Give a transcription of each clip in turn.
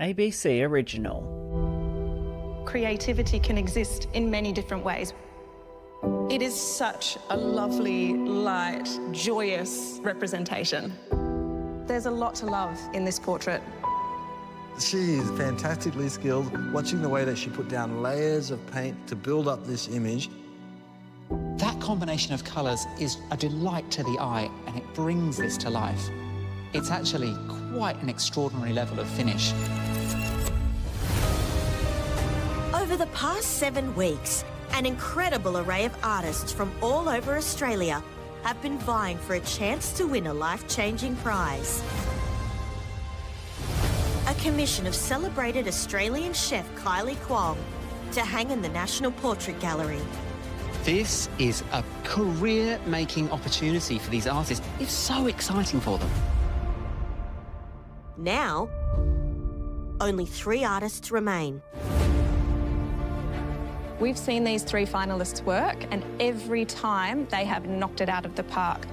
ABC Original. Creativity can exist in many different ways. It is such a lovely, light, joyous representation. There's a lot to love in this portrait. She is fantastically skilled. Watching the way that she put down layers of paint to build up this image. That combination of colours is a delight to the eye, and it brings this to life. It's actually quite an extraordinary level of finish. Over the past 7 weeks, an incredible array of artists from all over Australia have been vying for a chance to win a life-changing prize. A commission of celebrated Australian chef Kylie Kwong to hang in the National Portrait Gallery. This is a career-making opportunity for these artists. It's so exciting for them. Now, only 3 artists remain. We've seen these 3 finalists work, and every time they have knocked it out of the park.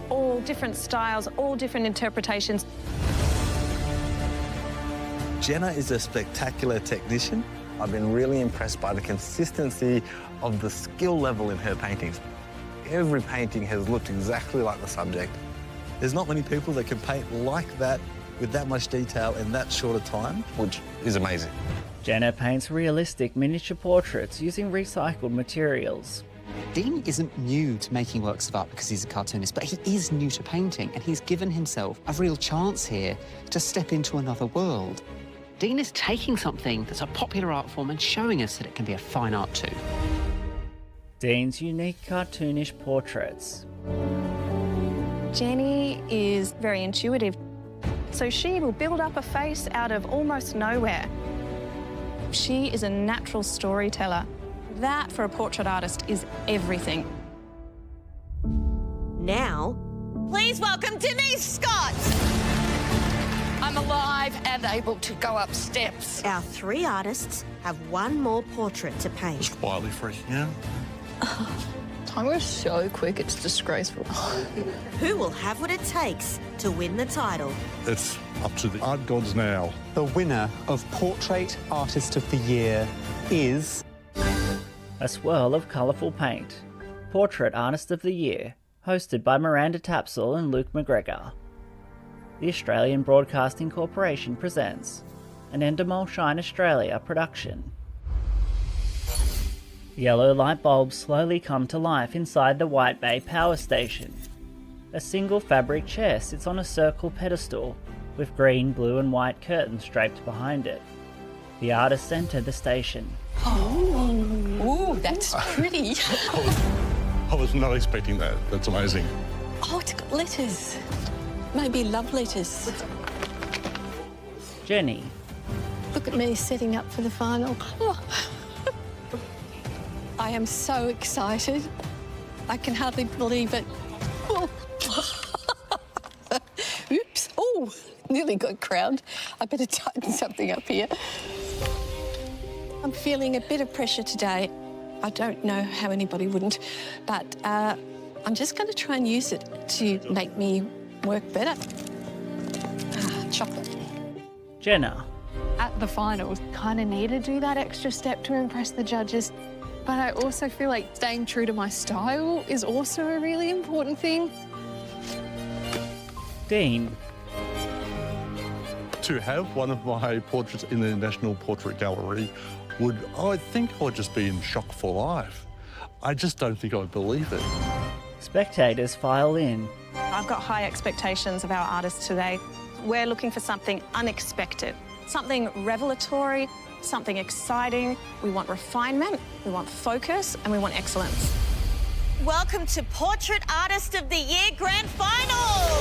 All different styles, all different interpretations. Jenna is a spectacular technician. I've been really impressed by the consistency of the skill level in her paintings. Every painting has looked exactly like the subject. There's not many people that can paint like that with that much detail in that short a time, which is amazing. Jenna paints realistic miniature portraits using recycled materials. Dean isn't new to making works of art because he's a cartoonist, but he is new to painting, and he's given himself a real chance here to step into another world. Dean is taking something that's a popular art form and showing us that it can be a fine art too. Dean's unique cartoonish portraits. Jenny is very intuitive, so she will build up a face out of almost nowhere. She is a natural storyteller. That, for a portrait artist, is everything. Now, Please welcome Denise Scott. I'm alive and able to go up steps. our 3 artists have 1 more portrait to paint. It's quietly freaking out. Time goes so quick, it's disgraceful. Who will have what it takes to win the title? It's up to the art gods now. The winner of Portrait Artist of the Year is... A swirl of colourful paint. Portrait Artist of the Year, hosted by Miranda Tapsell and Luke McGregor. The Australian Broadcasting Corporation presents an Endemol Shine Australia production. Yellow light bulbs slowly come to life inside the White Bay Power Station. A single fabric chair sits on a circle pedestal with green, blue and white curtains draped behind it. The artists enter the station. Ooh, that's pretty. I was not expecting that. That's amazing. Oh, it's got letters. Maybe love letters. Jenny. Look at me setting up for the final. Oh. I am so excited. I can hardly believe it. Oh. Oops. Oh, nearly got crowned. I better tighten something up here. I'm feeling a bit of pressure today. I don't know how anybody wouldn't, but I'm just going to try and use it to make me work better. Chocolate. Jenna. At the finals, kind of need to do that extra step to impress the judges, but I also feel like staying true to my style is also a really important thing. Dean. To have one of my portraits in the National Portrait Gallery I think I'd just be in shock for life. I just don't think I'd believe it. Spectators file in. I've got high expectations of our artists today. We're looking for something unexpected, something revelatory, something exciting. We want refinement, we want focus, and we want excellence. Welcome to Portrait Artist of the Year Grand Final.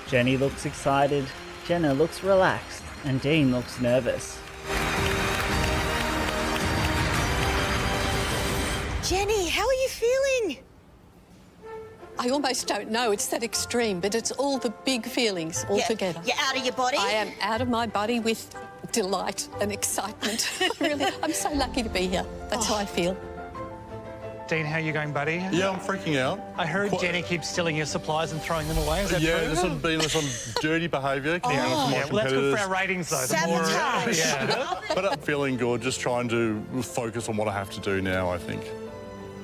Jenny looks excited, Jenna looks relaxed, and Dean looks nervous. Jenny, how are you feeling? I almost don't know. It's that extreme, but it's all the big feelings all together. You're out of your body? I am out of my body with delight and excitement. Really, I'm so lucky to be here. That's how I feel. Dean, how are you going, buddy? Yeah, I'm freaking out. I heard Jenny keeps stealing your supplies and throwing them away. Is that Yeah, true? there's been some dirty behaviour. Yeah, well, that's good for our ratings, though. The more, Sabotage. yeah. But I'm feeling good, just trying to focus on what I have to do now, I think.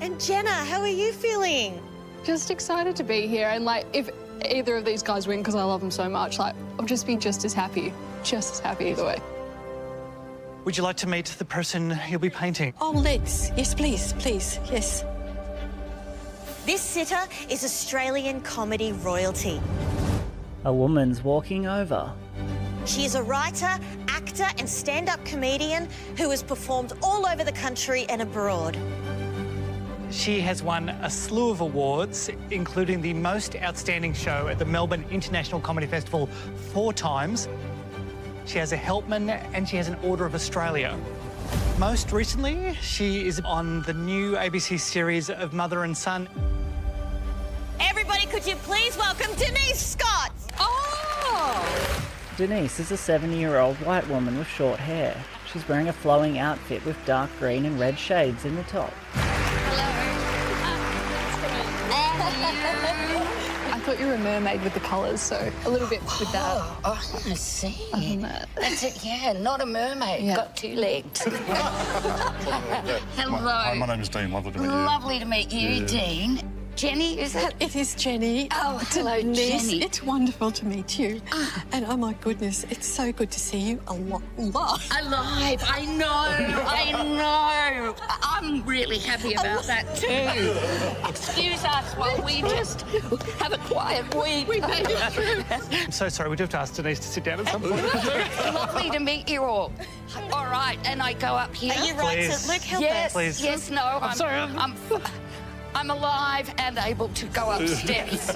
And Jenna, how are you feeling? Just excited to be here, and like if either of these guys win, because I love them so much, like I'll just be just as happy either way. Would you like to meet the person you'll be painting? Oh, let's. Yes, please, please, yes. This sitter is Australian comedy royalty. A woman's walking over. She is a writer, actor and stand-up comedian who has performed all over the country and abroad. She has won a slew of awards, including the Most Outstanding Show at the Melbourne International Comedy Festival 4 times. She has a Helpman and she has an Order of Australia. Most recently, she is on the new ABC series of Mother and Son. Everybody, could you please welcome Denise Scott? Oh! Denise is a 70-year-old white woman with short hair. She's wearing a flowing outfit with dark green and red shades in the top. I thought you were a mermaid with the colours, so a little bit with that. Oh, I see. That's it, yeah, not a mermaid. Yeah. Got 2 legs. Hello. My name is Dean. Lovely to meet you. Lovely to meet you, Dean. Jenny, is that? It is Jenny. Oh, hello, Denise, Jenny. it's wonderful to meet you. And oh my goodness, it's so good to see you alive. Alive, I know. I'm really happy about that too. Excuse us while we just have a quiet week. We made it through. I'm so sorry, we do have to ask Denise to sit down at some point. Lovely to meet you all. All right, and I go up here. Are you right Please. to Luke, help Yes, us? Please. yes, no. I'm sorry. I'm alive and able to go upstairs.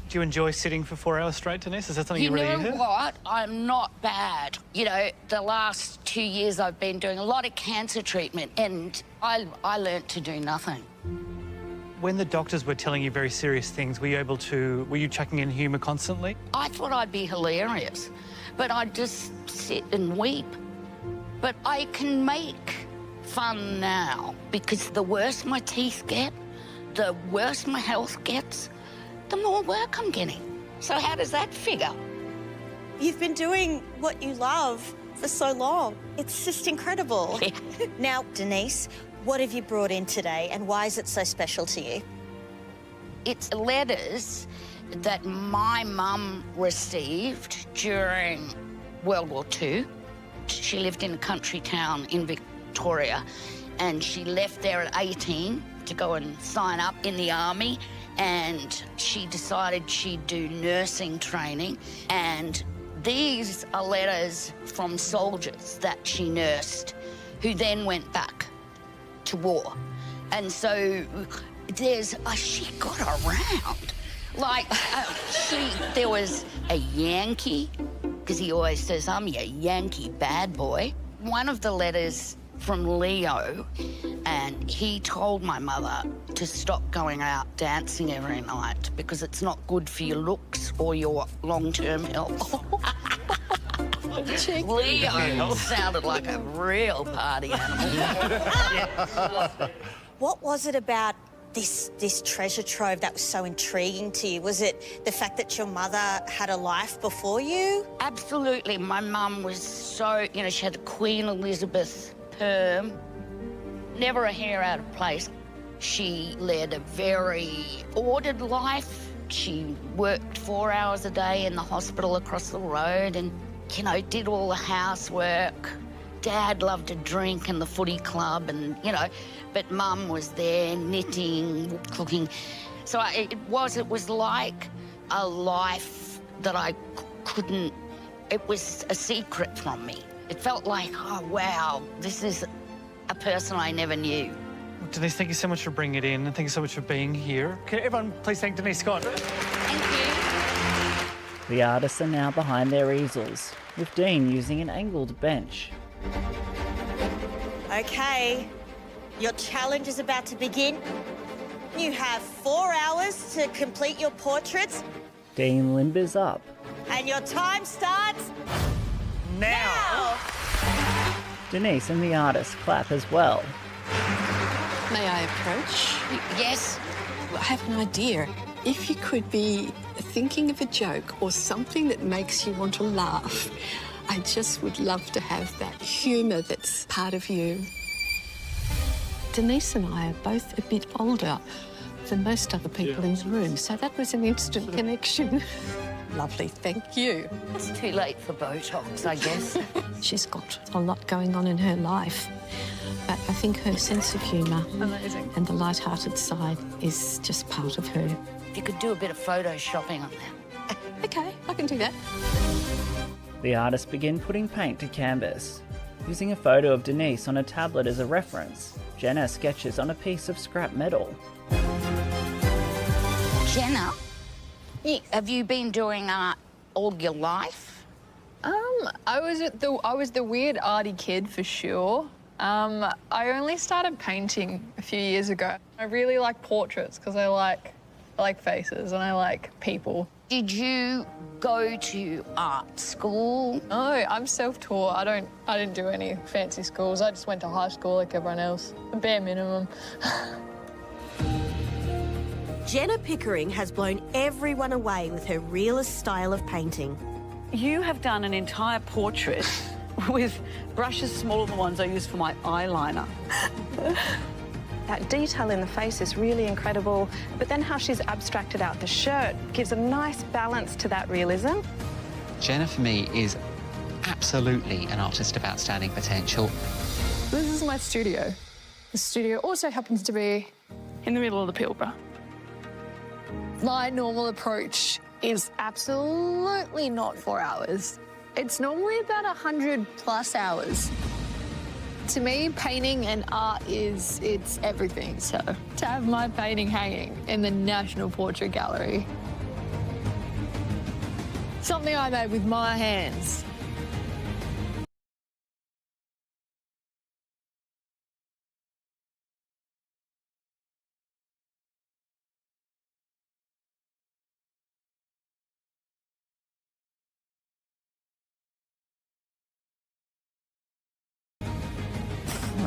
Do you enjoy sitting for 4 hours straight, Denise? Is that something You you really know do? what? I'm not bad. You know, the last 2 years I've been doing a lot of cancer treatment and I learnt to do nothing. When the doctors were telling you very serious things, were you chucking in humour constantly? I thought I'd be hilarious, but I'd just sit and weep. But I can make fun now because the worse my teeth get, the worse my health gets, the more work I'm getting. So how does that figure? You've been doing what you love for so long. It's just incredible. Now, Denise, what have you brought in today and why is it so special to you? It's letters that my mum received during World War II. She lived in a country town in Victoria and she left there at 18 to go and sign up in the army, and she decided she'd do nursing training, and these are letters from soldiers that she nursed who then went back to war. And so she got around. Like, there was a Yankee, because he always says, I'm a Yankee bad boy. One of the letters from Leo, and he told my mother to stop going out dancing every night because it's not good for your looks or your long-term health. Leo sounded like a real party animal. What was it about this treasure trove that was so intriguing to you? Was it the fact that your mother had a life before you? Absolutely. My mum was so, she had a Queen Elizabeth perm, never a hair out of place. She led a very ordered life. She worked 4 hours a day in the hospital across the road and, did all the housework. Dad loved to drink in the footy club and, but Mum was there knitting, cooking. So it was like a life that I couldn't, it was a secret from me. It felt like, oh, wow, this is a person I never knew. Denise, thank you so much for bringing it in, and thank you so much for being here. Can everyone please thank Denise Scott? Thank you. The artists are now behind their easels, with Dean using an angled bench. Okay, your challenge is about to begin. You have 4 hours to complete your portraits. Dean limbers up. And your time starts now. Denise and the artist clap as well. May I approach? Yes. I have an idea. If you could be thinking of a joke or something that makes you want to laugh, I just would love to have that humour that's part of you. Denise and I are both a bit older than most other people in the room, so that was an instant connection. Lovely, thank you. It's too late for Botox, I guess. She's got a lot going on in her life, but I think her sense of humour and the light-hearted side is just part of her. You could do a bit of photoshopping on that. OK, I can do that. The artists begin putting paint to canvas. Using a photo of Denise on a tablet as a reference, Jenna sketches on a piece of scrap metal. Jenna, have you been doing art all your life? I was the weird arty kid for sure. I only started painting a few years ago. I really like portraits because I like faces and I like people. Did you go to art school? No, I'm self-taught. I didn't do any fancy schools. I just went to high school like everyone else. The bare minimum. Jenna Pickering has blown everyone away with her realist style of painting. You have done an entire portrait with brushes smaller than the ones I use for my eyeliner. That detail in the face is really incredible, but then how she's abstracted out the shirt gives a nice balance to that realism. Jenna, for me, is absolutely an artist of outstanding potential. This is my studio. The studio also happens to be in the middle of the Pilbara. My normal approach is absolutely not 4 hours. It's normally about 100+ hours. To me, painting and art it's everything. So to have my painting hanging in the National Portrait Gallery, something I made with my hands.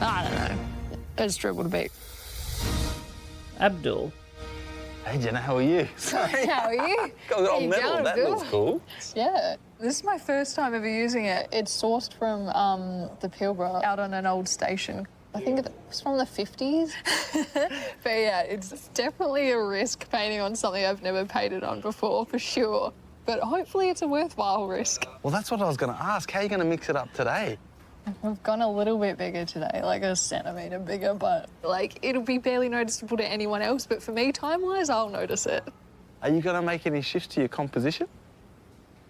I don't know. It's dribbled a bit. Abdul. Hey Jenna, how are you? Sorry. How are you? Got it on metal, that looks cool. Yeah. This is my first time ever using it. It's sourced from the Pilbara out on an old station. I think it was from the 50s. But yeah, it's definitely a risk painting on something I've never painted on before, for sure. But hopefully it's a worthwhile risk. Well, that's what I was going to ask. How are you going to mix it up today? We've gone a little bit bigger today, like a centimetre bigger, but, like, it'll be barely noticeable to anyone else, but for me, time-wise, I'll notice it. Are you going to make any shifts to your composition?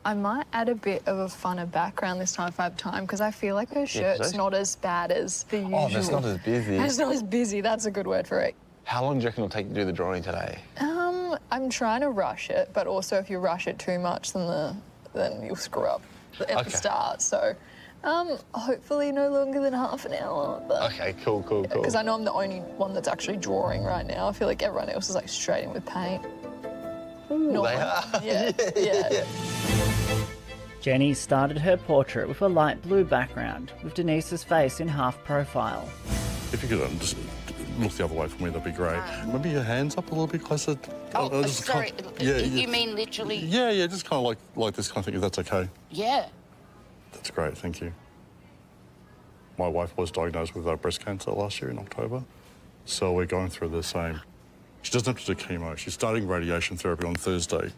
I might add a bit of a funner background this time if I have time, because I feel like her shirt's not as bad as the usual. Oh, that's not as busy. It's not as busy, that's a good word for it. How long do you reckon it'll take to do the drawing today? I'm trying to rush it, but also if you rush it too much, then you'll screw up at the start, so... hopefully no longer than half an hour. But okay, cool. Because I know I'm the only one that's actually drawing right now. I feel like everyone else is like straight in with paint. Ooh, they are. Yeah. Jenny started her portrait with a light blue background, with Denise's face in half profile. If you could just look the other way for me, that'd be great. Maybe your hands up a little bit closer. Sorry. You mean literally? Yeah, just kind of like this kind of thing, if that's okay. Yeah. That's great, thank you. My wife was diagnosed with breast cancer last year in October, so we're going through the same. She doesn't have to do chemo. She's starting radiation therapy on Thursday.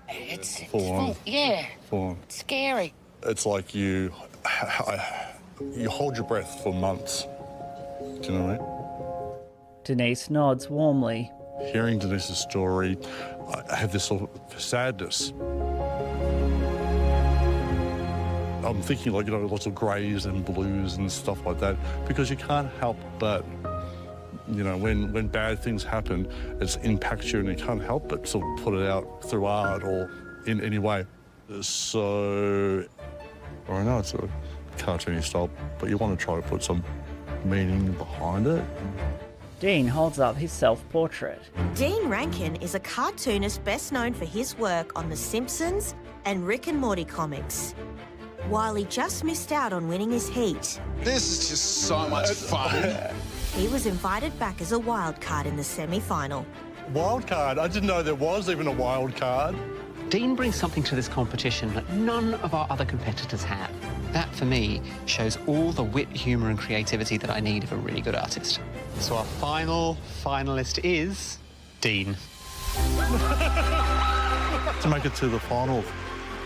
It's full on. Yeah. Full on. It's scary. It's like you hold your breath for months. Do you know what I mean? Denise nods warmly. Hearing Denise's story, I have this sort of sadness. I'm thinking, like, lots of greys and blues and stuff like that, because you can't help but, when bad things happen, it impacts you and you can't help but sort of put it out through art or in any way. So, I know it's a cartoony style, but you want to try to put some meaning behind it. Dean holds up his self-portrait. Dean Rankin is a cartoonist best known for his work on The Simpsons and Rick and Morty comics. while he just missed out on winning his heat. This is just so much fun. He was invited back as a wild card in the semi-final. Wild card? I didn't know there was even a wild card. Dean brings something to this competition that none of our other competitors have. That, for me, shows all the wit, humour and creativity that I need of a really good artist. So our final finalist is Dean. To make it to the final,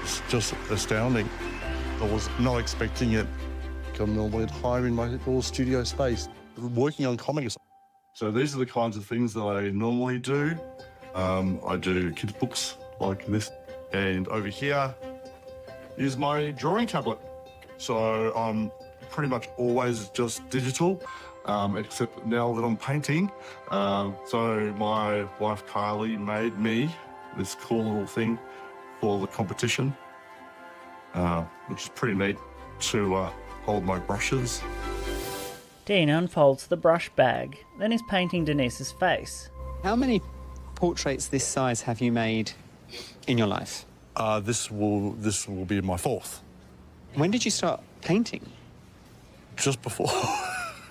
it's just astounding. I was not expecting it. I'm all the way high in my little studio space, working on comics. So these are the kinds of things that I normally do. I do kids' books like this. And over here is my drawing tablet. So I'm pretty much always just digital, except now that I'm painting. So my wife Kylie made me this cool little thing for the competition, which is pretty neat to hold my brushes. Dean unfolds the brush bag, then is painting Denise's face. How many portraits this size have you made in your life? This will be my fourth. When did you start painting? Just before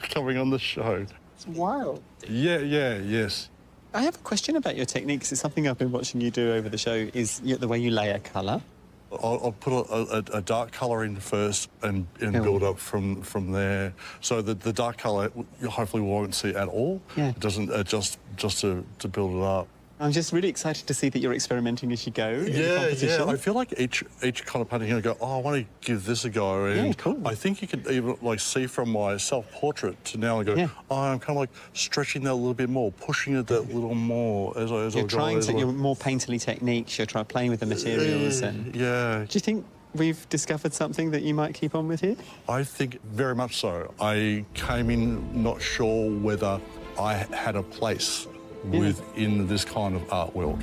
coming on the show. It's wild. Yes. I have a question about your techniques. It's something I've been watching you do over the show, is the way you layer colour. I'll put a dark colour in first and build up from there. So the dark colour you hopefully won't see at all. Yeah. It doesn't just to build it up. I'm just really excited to see that you're experimenting as you go in the competition. Yeah. I feel like each kind of painting, I go, I want to give this a go. And cool. I think you can even see from my self-portrait to now I go, I'm kind of stretching that a little bit more, pushing it that little more as I You're trying to, you're more painterly techniques, you're playing with the materials. And yeah. Do you think we've discovered something that you might keep on with here? I think very much so. I came in not sure whether I had a place within this kind of art world.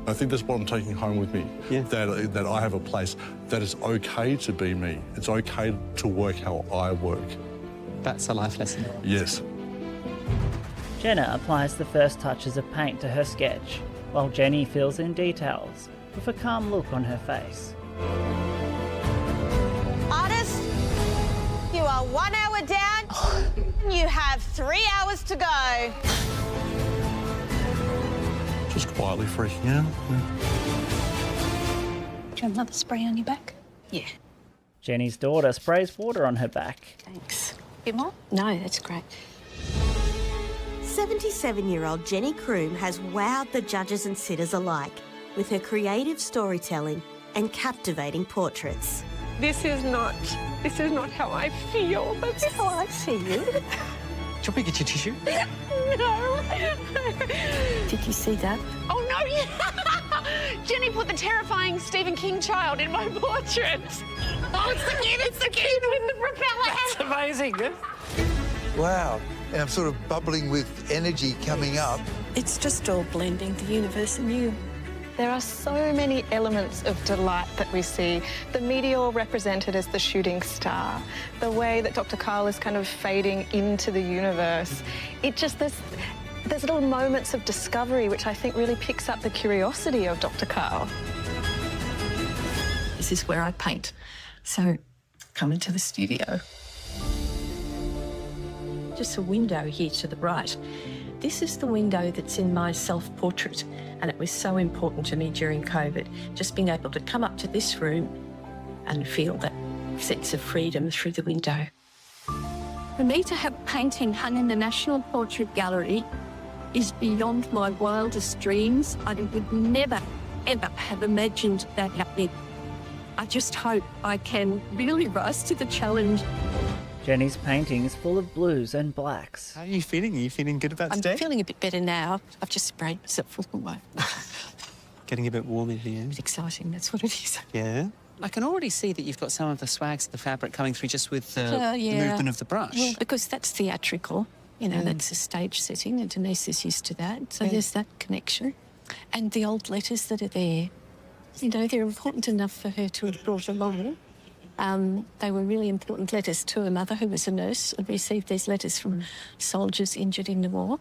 I think that's what I'm taking home with me, that I have a place, that it's okay to be me. It's okay to work how I work. That's a life lesson. Yes. Jenna applies the first touches of paint to her sketch, while Jenny fills in details, with a calm look on her face. Artist, you are 1 hour down. You have 3 hours to go. Just quietly freaking out. Do you have another spray on your back? Yeah. Jenny's daughter sprays water on her back. Thanks. Bit more? No, that's great. 77-year-old Jenny Croom has wowed the judges and sitters alike with her creative storytelling and captivating portraits. This is not how I feel. That's how I see you. Do you want me to get your tissue? No. Did you see that? Oh, no, yeah. Jenny put the terrifying Stephen King child in my portrait. Oh, it's the kid with the propeller. That's amazing. Wow. And I'm sort of bubbling with energy coming up. It's just all blending the universe and you. There are so many elements of delight that we see. The meteor represented as the shooting star, the way that Dr. Karl is kind of fading into the universe. It just, there's little moments of discovery which I think really picks up the curiosity of Dr. Karl. This is where I paint. So come into the studio. Just a window here to the right. This is the window that's in my self-portrait, and it was so important to me during COVID, just being able to come up to this room and feel that sense of freedom through the window. For me to have painting hung in the National Portrait Gallery is beyond my wildest dreams. I would never, ever have imagined that happening. I just hope I can really rise to the challenge. Jenny's painting is full of blues and blacks. How are you feeling? Are you feeling good about today? I'm feeling a bit better now. I've just sprayed myself all the way. Getting a bit warm in here. It's exciting, that's what it is. Yeah. I can already see that you've got some of the swags of the fabric coming through just with the movement of the brush. Well, because that's theatrical. You know, that's a stage setting, and Denise is used to that. So there's that connection. And the old letters that are there, you know, they're important enough for her to have brought along. They were really important letters to her mother, who was a nurse, and received these letters from soldiers injured in the war.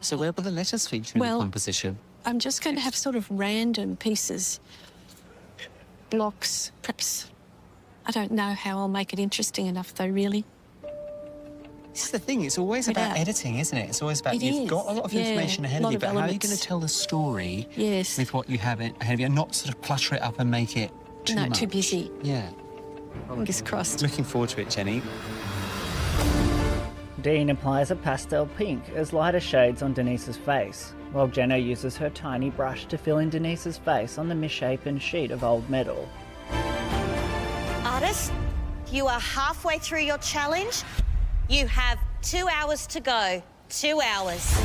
So where will the letters feature in the composition? I'm just going to have sort of random pieces, blocks, perhaps I don't know how I'll make it interesting enough, though, really. This is the thing, it's always about editing, isn't it? It's always about, you've got a lot of information ahead of you, but how are you going to tell the story with what you have ahead of you and not sort of clutter it up and make it too much? Too busy. Yeah. Fingers crossed. Looking forward to it, Jenny. Dean applies a pastel pink as lighter shades on Denise's face, while Jenna uses her tiny brush to fill in Denise's face on the misshapen sheet of old metal. Artist, you are halfway through your challenge. You have 2 hours to go. 2 hours.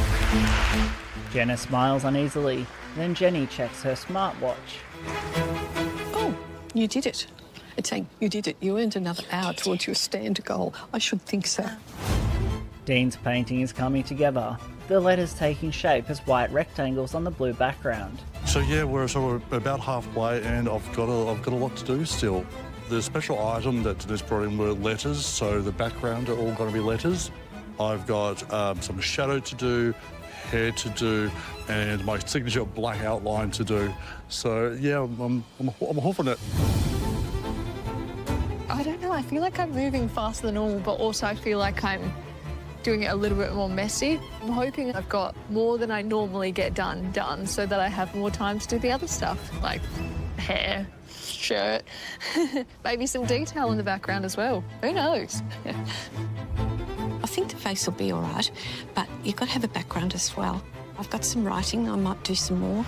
Jenna smiles uneasily, then Jenny checks her smartwatch. Oh, you did it. It's saying you did it. You earned another hour towards your stand goal. I should think so. Dean's painting is coming together, the letters taking shape as white rectangles on the blue background. So yeah, we're about halfway, and I've got a lot to do still. The special item that Denise brought in were letters, so the background are all going to be letters. I've got some shadow to do, hair to do, and my signature black outline to do. So yeah, I'm hoofing it. I don't know, I feel like I'm moving faster than normal, but also I feel like I'm doing it a little bit more messy. I'm hoping I've got more than I normally get done so that I have more time to do the other stuff, like hair, shirt, maybe some detail in the background as well. Who knows? I think the face will be all right, but you've got to have a background as well. I've got some writing. I might do some more.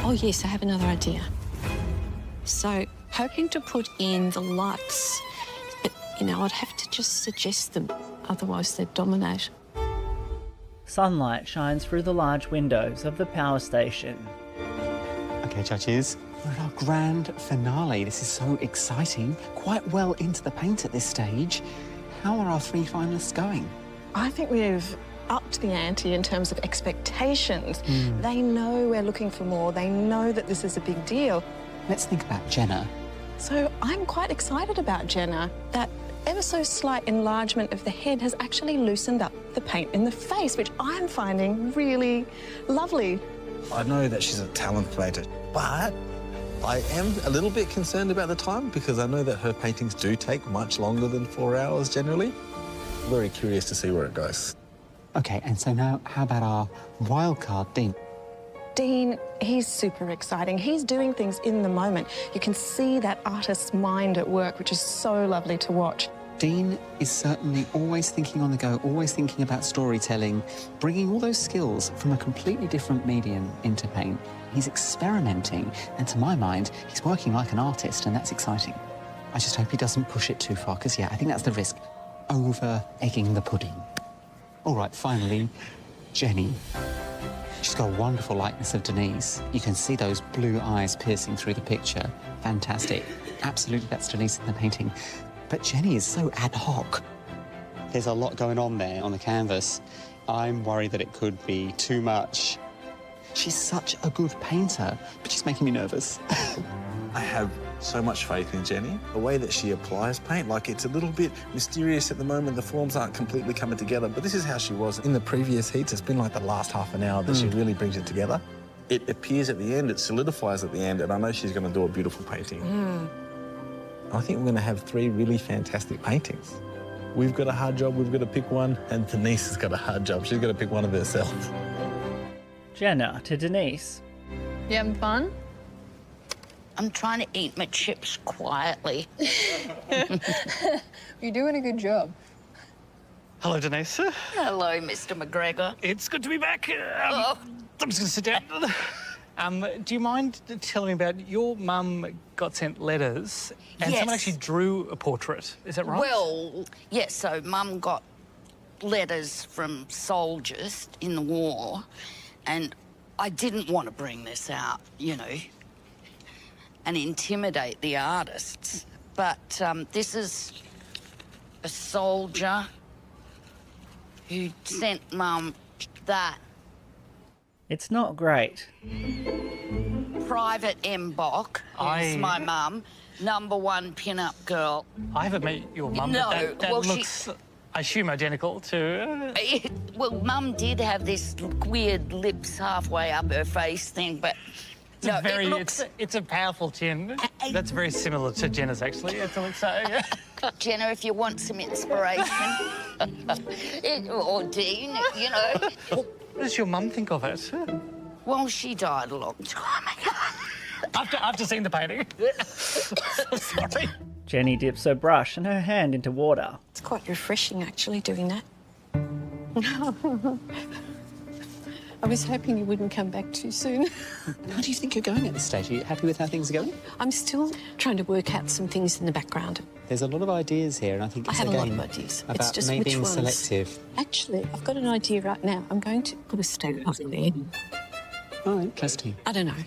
Oh, yes, I have another idea. So, hoping to put in the lights, but, you know, I'd have to just suggest them, otherwise they'd dominate. Sunlight shines through the large windows of the power station. OK, judges, we're at our grand finale. This is so exciting. Quite well into the paint at this stage. How are our 3 finalists going? I think we've upped the ante in terms of expectations. They know we're looking for more. They know that this is a big deal. Let's think about Jenna. So I'm quite excited about Jenna. That ever so slight enlargement of the head has actually loosened up the paint in the face, which I'm finding really lovely. I know that she's a talent painter, but I am a little bit concerned about the time because I know that her paintings do take much longer than 4 hours generally. Very curious to see where it goes. OK, and so now how about our wild card, Dean? Dean, he's super exciting. He's doing things in the moment. You can see that artist's mind at work, which is so lovely to watch. Dean is certainly always thinking on the go, always thinking about storytelling, bringing all those skills from a completely different medium into paint. He's experimenting, and to my mind, he's working like an artist, and that's exciting. I just hope he doesn't push it too far, because, yeah, I think that's the risk. Over-egging the pudding. All right, finally, Jenny. She's got a wonderful likeness of Denise. You can see those blue eyes piercing through the picture. Fantastic. Absolutely, that's Denise in the painting. But Jenny is so ad hoc. There's a lot going on there on the canvas. I'm worried that it could be too much. She's such a good painter, but she's making me nervous. I have so much faith in Jenny. The way that she applies paint, like it's a little bit mysterious at the moment. The forms aren't completely coming together, but this is how she was in the previous heats. It's been like the last half an hour that she really brings it together. It appears at the end, it solidifies at the end, and I know she's going to do a beautiful painting. I think we're going to have 3 really fantastic paintings. We've got a hard job, we've got to pick one, and Denise has got a hard job. She's got to pick one of herself. Jenna to Denise. You having fun? I'm trying to eat my chips quietly. You're doing a good job. Hello, Denise. Hello, Mr. McGregor. It's good to be back. I'm just going to sit down. Do you mind telling me about your mum got sent letters and someone actually drew a portrait? Is that right? Well, yes, so Mum got letters from soldiers in the war, and I didn't want to bring this out, you know, and intimidate the artists. But this is a soldier who sent Mum that. It's not great. Private M. Bok, who's my mum, #1 pin-up girl. I haven't met your mum, No, but that well, looks, I assume, identical to... Well, Mum did have this weird lips halfway up her face thing, but No, very, it looks... it's a powerful chin. That's very similar to Jenna's, actually. It's yeah. Jenna, if you want some inspiration. Or Dean, you know. What does your mum think of it? Well, she died a long time ago. After seeing the painting. Sorry. Jenny dips her brush and her hand into water. It's quite refreshing, actually, doing that. I was hoping you wouldn't come back too soon. How do you think you're going at this stage? Are you happy with how things are going? I'm still trying to work out some things in the background. There's a lot of ideas here, and I think it's I have a a lot game of ideas. about It's just maybe which being ones. selective. Actually, I've got an idea right now. I'm going to put a stove up there. Oh, interesting. I don't know.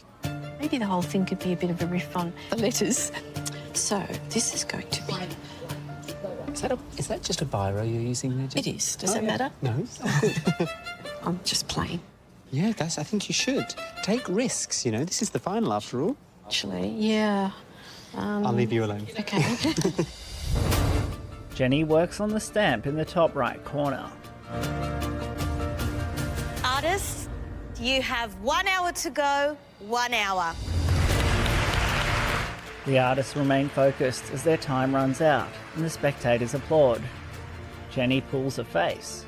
Maybe the whole thing could be a bit of a riff on the letters. So this is going to be... Is that just a biro you're using there, Jen? It is. Does that matter? No. I'm just playing. Yeah, I think you should. Take risks, you know. This is the final, after all. Actually, yeah. I'll leave you alone. Okay. Jenny works on the stamp in the top right corner. Artists, you have 1 hour to go, 1 hour. The artists remain focused as their time runs out and the spectators applaud. Jenny pulls a face.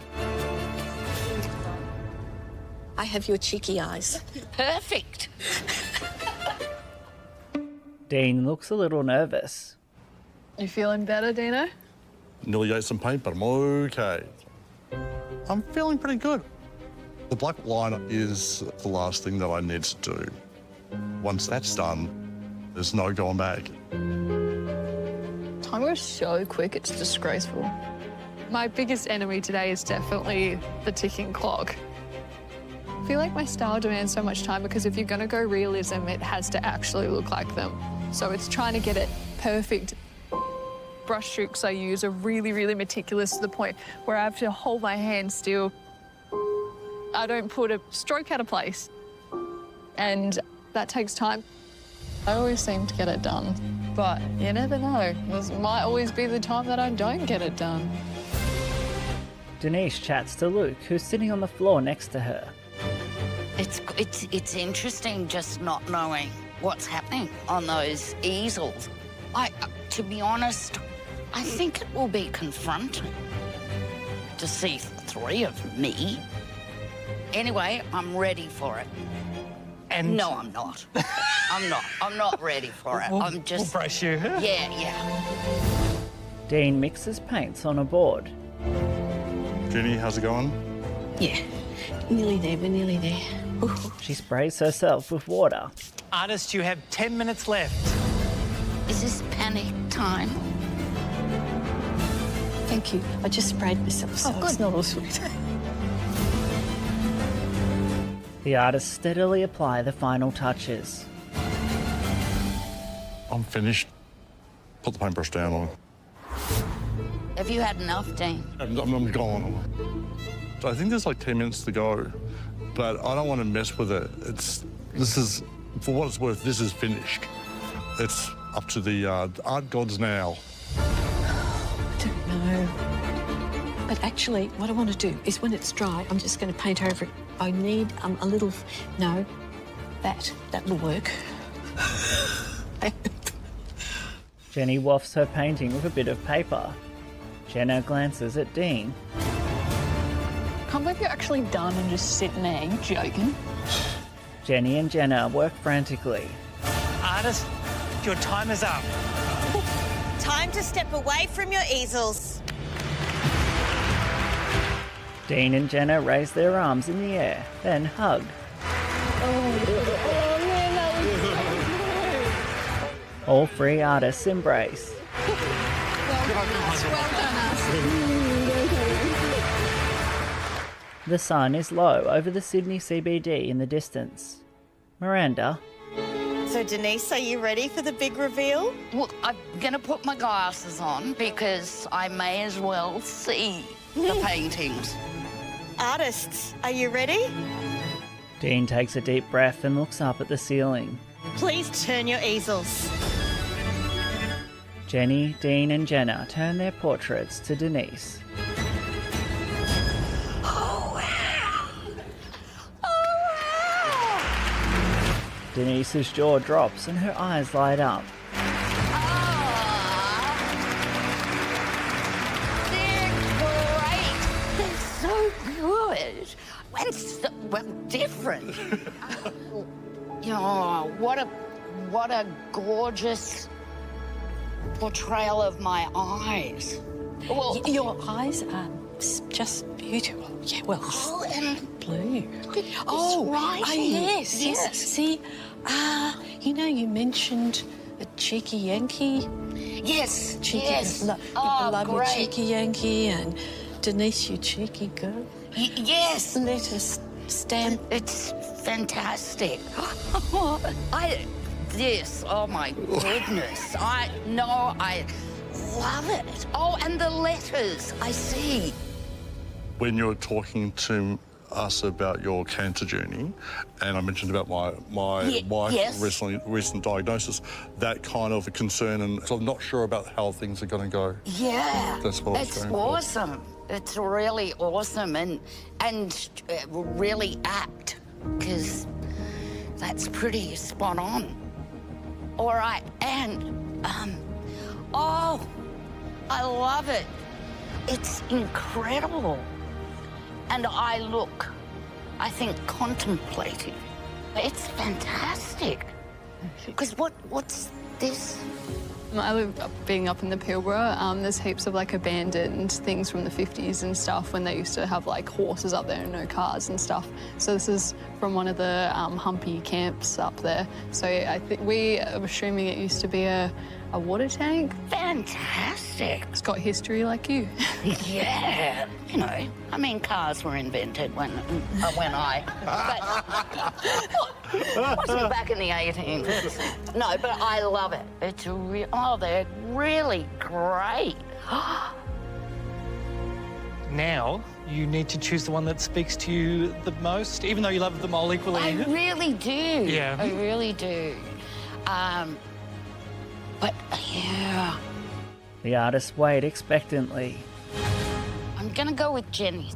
I have your cheeky eyes. Perfect. Dean looks a little nervous. You feeling better, Dino? Nearly ate some paint, but I'm okay. I'm feeling pretty good. The black liner is the last thing that I need to do. Once that's done, there's no going back. Time goes so quick, it's disgraceful. My biggest enemy today is definitely the ticking clock. I feel like my style demands so much time because if you're going to go realism, it has to actually look like them. So it's trying to get it perfect. Brush strokes I use are really, really meticulous to the point where I have to hold my hand still. I don't put a stroke out of place. And that takes time. I always seem to get it done, but you never know. This might always be the time that I don't get it done. Denise chats to Luke, who's sitting on the floor next to her. It's interesting just not knowing what's happening on those easels. To be honest, I think it will be confronting to see 3 of me. Anyway, I'm ready for it. And no, I'm not. I'm not ready for it. I'm just... We'll brace you. Yeah. Dean mixes paints on a board. Jenny, how's it going? Yeah. Nearly there, we're nearly there. Ooh. She sprays herself with water. Artist, you have 10 minutes left. Is this panic time? Thank you. I just sprayed myself, so it's not all sweet. The artists steadily apply the final touches. I'm finished. Put the paintbrush down. Have you had enough, Dean? I'm gone. I think there's like 10 minutes to go, but I don't want to mess with it. This is, for what it's worth, this is finished. It's up to the art gods now. I don't know. But actually, what I want to do is when it's dry, I'm just going to paint over it. I need a little... No, that will work. Jenny wafts her painting with a bit of paper. Jenna glances at Dean. Can't believe you're actually done and just sitting there. You joking? Jenny and Jenna work frantically. Artist, your time is up. Time to step away from your easels. Dean and Jenna raise their arms in the air, then hug. All 3 artists embrace. The sun is low over the Sydney CBD in the distance. Miranda. So Denise, are you ready for the big reveal? Well, I'm going to put my glasses on because I may as well see the paintings. Artists, are you ready? Dean takes a deep breath and looks up at the ceiling. Please turn your easels. Jenny, Dean and Jenna turn their portraits to Denise. Denise's jaw drops and her eyes light up. They're so good. And so, well, different. What a gorgeous portrayal of my eyes. Well, your eyes are just beautiful. Yeah, well, and blue. Oh, yes. yes. See, you mentioned a cheeky Yankee. Yes, yes. I love great. you, cheeky Yankee, and Denise, you cheeky girl. Yes. Let us stamp. It's fantastic. Oh my goodness. I love it. Oh, and the letters I see. When you're talking to us about your cancer journey, and I mentioned about my wife's recent diagnosis, that kind of a concern, and so I'm not sure about how things are going to go. Yeah, that's what it's awesome. It's really awesome and really apt, because that's pretty spot on. All right, and I love it. It's incredible. And I think, contemplative. It's fantastic. Because what's this? I live being up in the Pilbara. There's heaps of abandoned things from the 50s and stuff when they used to have horses up there and no cars and stuff. So this is from one of the Humpy camps up there. So I think we are assuming it used to be a water tank. Fantastic. It's got history like you. Yeah. Cars were invented when I... But wasn't back in the 1800s. No, but I love it. It's they're really great. Now, you need to choose the one that speaks to you the most, even though you love them all equally. I really do. Yeah. I really do. But, yeah. The artists wait expectantly. I'm gonna go with Jenny.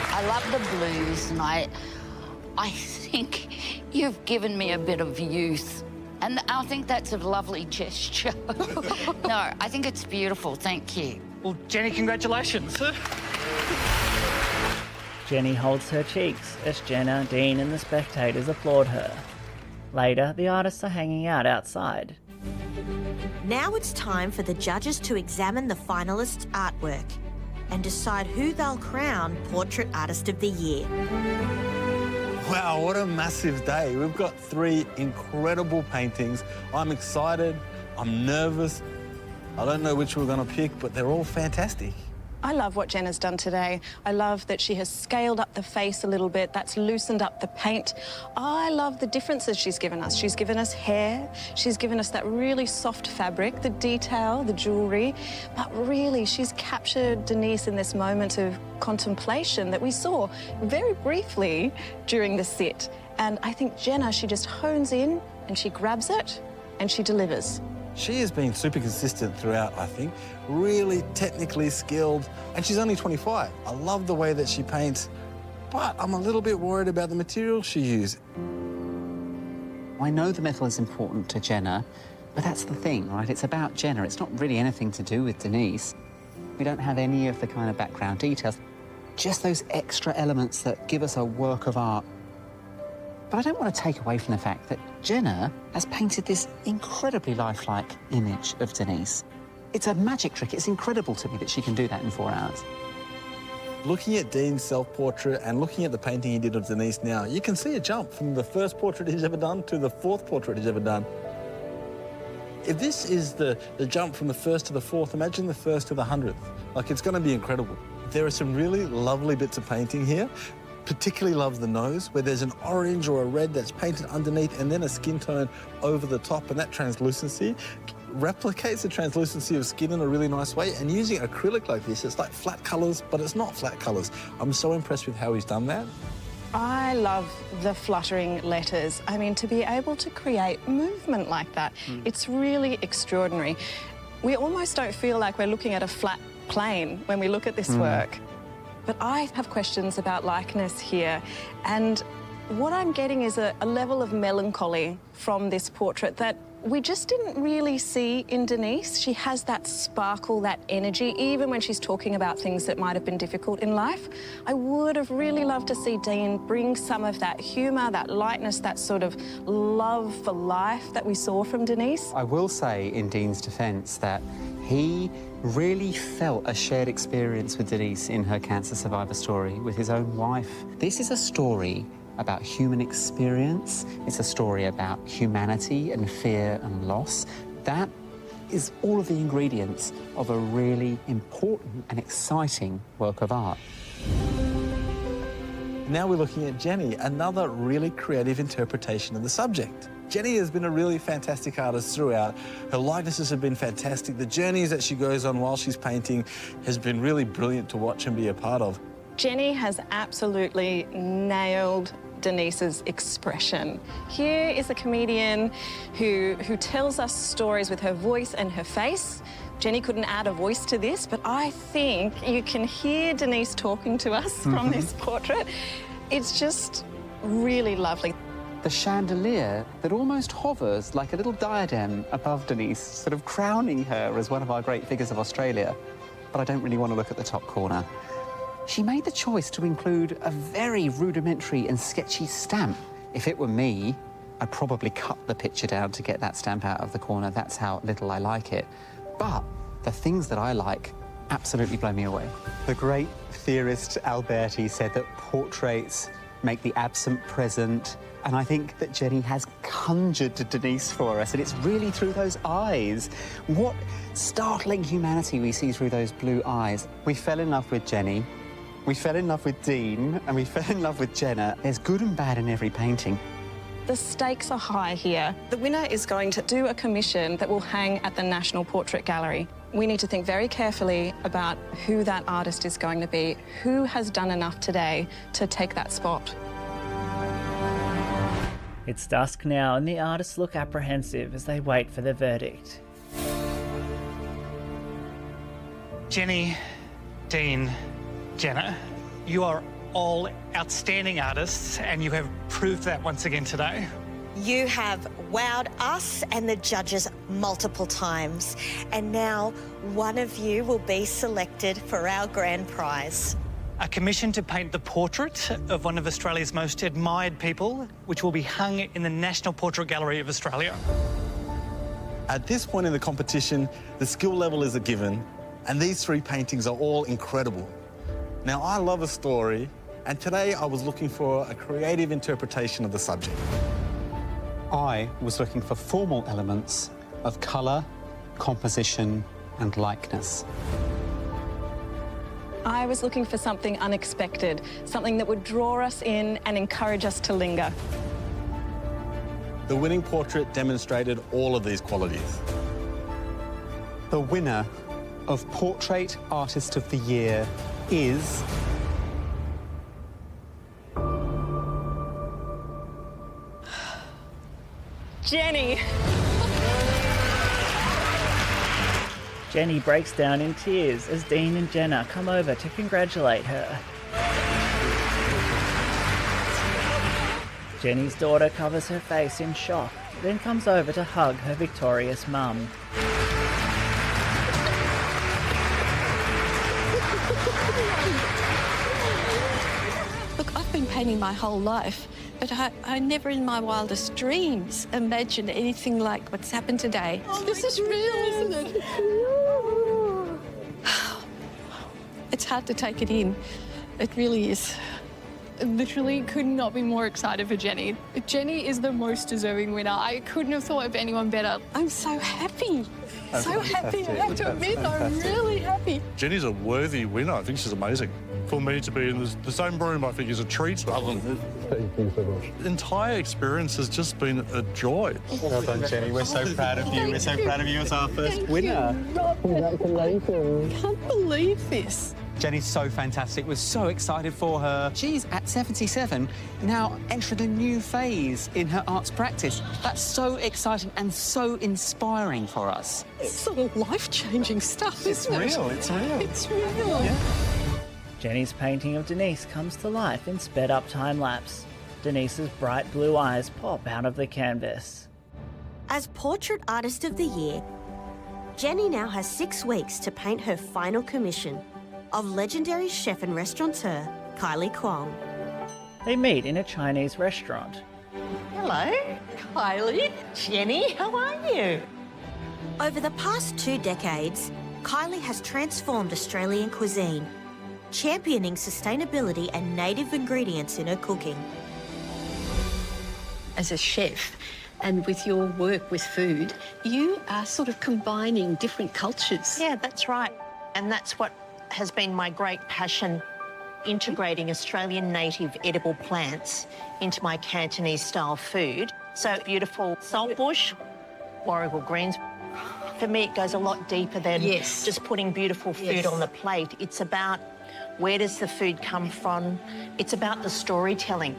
I love the blues, and I think you've given me a bit of youth. And I think that's a lovely gesture. No, I think it's beautiful. Thank you. Well, Jenny, congratulations. Jenny holds her cheeks as Jenna, Dean and the spectators applaud her. Later, the artists are hanging out outside. Now it's time for the judges to examine the finalists' artwork and decide who they'll crown Portrait Artist of the Year. Wow, what a massive day. We've got 3 incredible paintings. I'm excited, I'm nervous. I don't know which we're going to pick, but they're all fantastic. I love what Jenna's done today. I love that she has scaled up the face a little bit. That's loosened up the paint. I love the differences she's given us. She's given us hair. She's given us that really soft fabric, the detail, the jewellery. But really, she's captured Denise in this moment of contemplation that we saw very briefly during the sit. And I think Jenna, she just hones in and she grabs it and she delivers. She has been super consistent throughout, I think. Really technically skilled, and she's only 25. I love the way that she paints, but I'm a little bit worried about the material she used. I know the metal is important to Jenna, but that's the thing, right? It's about Jenna. It's not really anything to do with Denise. We don't have any of the kind of background details, just those extra elements that give us a work of art. But I don't want to take away from the fact that Jenna has painted this incredibly lifelike image of Denise. It's a magic trick. It's incredible to me that she can do that in 4 hours. Looking at Dean's self-portrait and looking at the painting he did of Denise now, you can see a jump from the first portrait he's ever done to the 4th portrait he's ever done. If this is the jump from the 1st to the 4th, imagine the 1st to the 100th. It's going to be incredible. There are some really lovely bits of painting here. Particularly love the nose, where there's an orange or a red that's painted underneath and then a skin tone over the top, and that translucency replicates the translucency of skin in a really nice way. And using acrylic like this, it's like flat colours, but it's not flat colours. I'm so impressed with how he's done that. I love the fluttering letters. I mean, to be able to create movement like that, it's really extraordinary. We almost don't feel like we're looking at a flat plane when we look at this work. But I have questions about likeness here, and what I'm getting is a level of melancholy from this portrait that we just didn't really see in Denise. She has that sparkle, that energy, even when she's talking about things that might have been difficult in life. I would have really loved to see Dean bring some of that humour, that lightness, that sort of love for life that we saw from Denise. I will say, in Dean's defence, that he really felt a shared experience with Denise in her cancer survivor story with his own wife. This is a story about human experience. It's a story about humanity and fear and loss. That is all of the ingredients of a really important and exciting work of art. Now we're looking at Jenny, another really creative interpretation of the subject. Jenny has been a really fantastic artist throughout. Her likenesses have been fantastic. The journeys that she goes on while she's painting has been really brilliant to watch and be a part of. Jenny has absolutely nailed Denise's expression. Here is a comedian who tells us stories with her voice and her face. Jenny couldn't add a voice to this, but I think you can hear Denise talking to us from this portrait. It's just really lovely. The chandelier that almost hovers like a little diadem above Denise, sort of crowning her as one of our great figures of Australia. But I don't really want to look at the top corner. She made the choice to include a very rudimentary and sketchy stamp. If it were me, I'd probably cut the picture down to get that stamp out of the corner. That's how little I like it. But the things that I like absolutely blow me away. The great theorist Alberti said that portraits make the absent present, and I think that Jenny has conjured Denise for us, and it's really through those eyes. What startling humanity we see through those blue eyes. We fell in love with Jenny. We fell in love with Dean, and we fell in love with Jenna. There's good and bad in every painting. The stakes are high here. The winner is going to do a commission that will hang at the National Portrait Gallery. We need to think very carefully about who that artist is going to be, who has done enough today to take that spot. It's dusk now and the artists look apprehensive as they wait for their verdict. Jenny, Dean, Jenna, you are all outstanding artists, and you have proved that once again today. You have wowed us and the judges multiple times, and now one of you will be selected for our grand prize. A commission to paint the portrait of one of Australia's most admired people, which will be hung in the National Portrait Gallery of Australia. At this point in the competition, the skill level is a given, and these three paintings are all incredible. Now, I love a story, and today I was looking for a creative interpretation of the subject. I was looking for formal elements of colour, composition and likeness. I was looking for something unexpected, something that would draw us in and encourage us to linger. The winning portrait demonstrated all of these qualities. The winner of Portrait Artist of the Year is... Jenny! Jenny breaks down in tears as Dean and Jenna come over to congratulate her. Jenny's daughter covers her face in shock, then comes over to hug her victorious mum. Look, I've been painting my whole life, but I never in my wildest dreams imagined anything like what's happened today. Oh, this is real, isn't it? It's hard to take it in. It really is. I literally could not be more excited for Jenny. Jenny is the most deserving winner. I couldn't have thought of anyone better. I'm so happy. That's so happy. I have to admit, I'm really happy. Jenny's a worthy winner. I think she's amazing. For me to be in the same room, I think, is a treat. Thank you so much. The entire experience has just been a joy. Well done, Jenny. We're so proud of you. We're so proud of you as our first winner. Congratulations. I can't believe this. Jenny's so fantastic. We're so excited for her. She's at 77, now entered a new phase in her arts practice. That's so exciting and so inspiring for us. It's sort of life-changing stuff, isn't it? It's real. It's real. Jenny's painting of Denise comes to life in sped-up time-lapse. Denise's bright blue eyes pop out of the canvas. As Portrait Artist of the Year, Jenny now has 6 weeks to paint her final commission of legendary chef and restaurateur Kylie Kwong. They meet in a Chinese restaurant. Hello, Kylie. Jenny, how are you? Over the past 2 decades, Kylie has transformed Australian cuisine, championing sustainability and native ingredients in her cooking. As a chef, and with your work with food, you are sort of combining different cultures. Yeah, that's right. And that's what has been my great passion, integrating Australian native edible plants into my Cantonese-style food. So beautiful saltbush, warrigal greens. For me, it goes a lot deeper than just putting beautiful food on the plate. It's about where does the food come from? It's about the storytelling.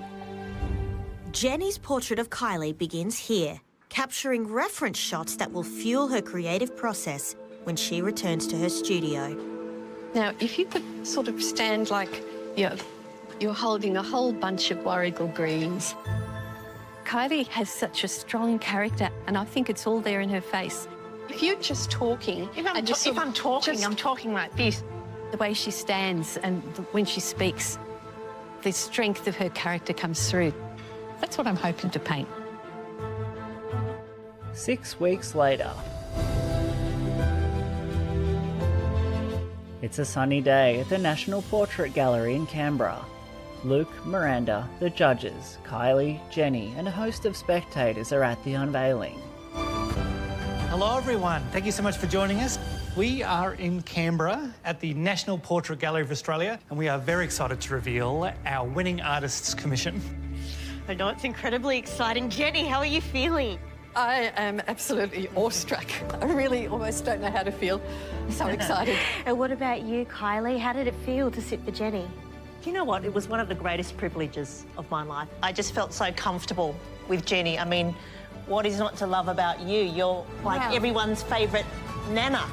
Jenny's portrait of Kylie begins here, capturing reference shots that will fuel her creative process when she returns to her studio. Now, if you could sort of stand like you're holding a whole bunch of warrigal greens. Kylie has such a strong character, and I think it's all there in her face. If you're just talking... If I'm talking like this. The way she stands and when she speaks, the strength of her character comes through. That's what I'm hoping to paint. 6 weeks later. It's a sunny day at the National Portrait Gallery in Canberra. Luke, Miranda, the judges, Kylie, Jenny, and a host of spectators are at the unveiling. Hello everyone, thank you so much for joining us. We are in Canberra at the National Portrait Gallery of Australia, and we are very excited to reveal our winning artists commission. I know it's incredibly exciting. Jenny, how are you feeling? I am absolutely awestruck. I really almost don't know how to feel. I'm so excited. And what about you, Kylie? How did it feel to sit for Jenny? Do you know what? It was one of the greatest privileges of my life. I just felt so comfortable with Jenny. I mean, what is not to love about you? You're like everyone's favourite nana.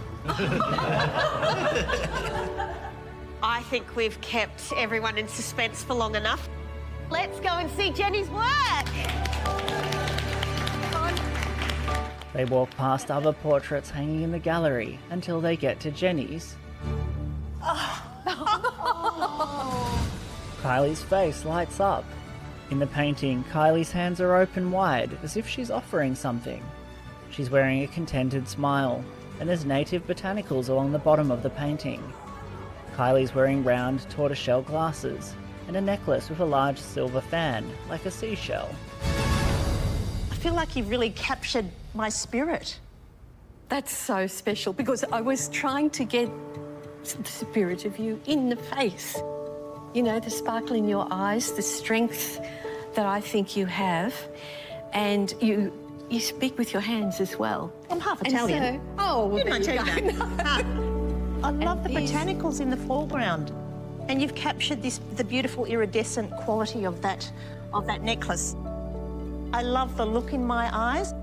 I think we've kept everyone in suspense for long enough. Let's go and see Jenny's work. They walk past other portraits hanging in the gallery until they get to Jenny's. Kylie's face lights up. In the painting, Kylie's hands are open wide as if she's offering something. She's wearing a contented smile, and there's native botanicals along the bottom of the painting. Kylie's wearing round tortoiseshell glasses and a necklace with a large silver fan, like a seashell. I feel like you've really captured my spirit. That's so special, because I was trying to get the spirit of you in the face. You know, the sparkle in your eyes, the strength that I think you have, and you speak with your hands as well. I'm half Italian. There you go. I love the botanicals in the foreground. And you've captured the beautiful iridescent quality of that necklace. I love the look in my eyes.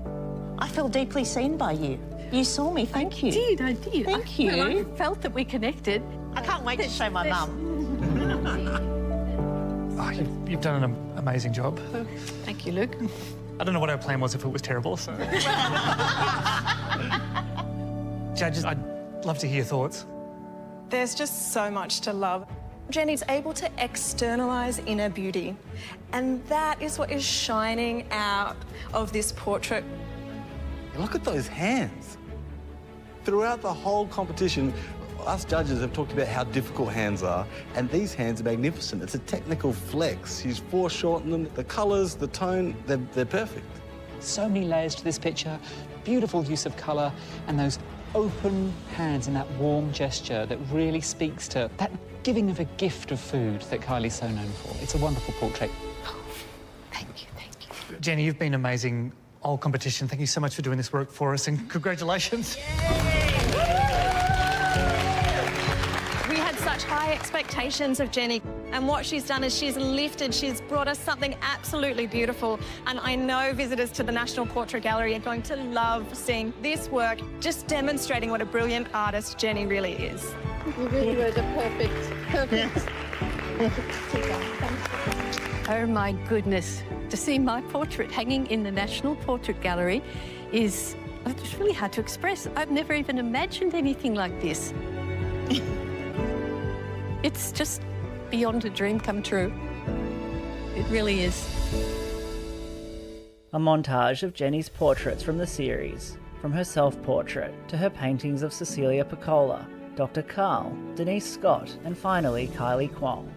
I feel deeply seen by you. You saw me, thank you. I did. Thank you. Well, I felt that we connected. I can't wait to show my mum. Oh, you've done an amazing job. Thank you, Luke. I don't know what our plan was if it was terrible, so... Judges, I'd love to hear your thoughts. There's just so much to love. Jenny's able to externalise inner beauty, and that is what is shining out of this portrait. Look at those hands. Throughout the whole competition, us judges have talked about how difficult hands are, and these hands are magnificent. It's a technical flex. She's foreshortened them. The colours, the tone, they're perfect. So many layers to this picture, beautiful use of colour, and those open hands and that warm gesture that really speaks to that giving of a gift of food that Kylie's so known for. It's a wonderful portrait. Thank you. Jenny, you've been amazing all competition. Thank you so much for doing this work for us, and congratulations. We had such such high expectations of Jenny, and what she's done is she's brought us something absolutely beautiful, and I know visitors to the National Portrait Gallery are going to love seeing this work, just demonstrating what a brilliant artist Jenny really is. You really were the perfect. Oh my goodness, to see my portrait hanging in the National Portrait Gallery is, it's really hard to express. I've never even imagined anything like this. It's just beyond a dream come true. It really is. A montage of Jenny's portraits from the series, from her self-portrait to her paintings of Cecilia Piccola, Dr. Karl, Denise Scott, and finally Kylie Kwong.